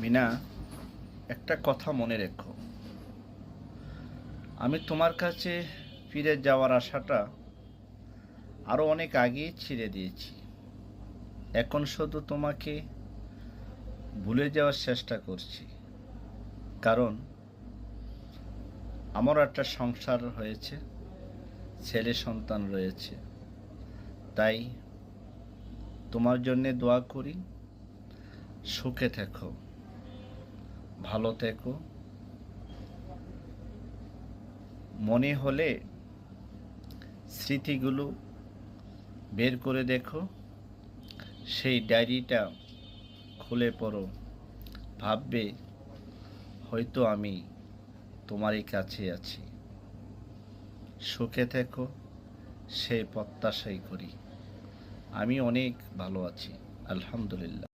মিনা, একটা কথা মনে রেখো। আমি তোমার কাছে ফিরে যাওয়ার আশাটা আরও অনেক আগেই ছেড়ে দিয়েছি। এখন শুধু তোমাকে ভুলে যাওয়ার চেষ্টা করছি, কারণ আমার একটা সংসার হয়েছে, ছেলে সন্তান রয়েছে। তাই তোমার জন্যে দোয়া করি, সুখে থেকো, ভালো থেকো। মনে হলে স্মৃতিগুলো বের করে দেখো, সেই ডায়েরিটা খুলে পড়ো, ভাববে হয়তো আমি তোমারই কাছে আছি। সুখে থেকো, সেই প্রত্যাশাই করি। আমি অনেক ভালো আছি, আলহামদুলিল্লাহ।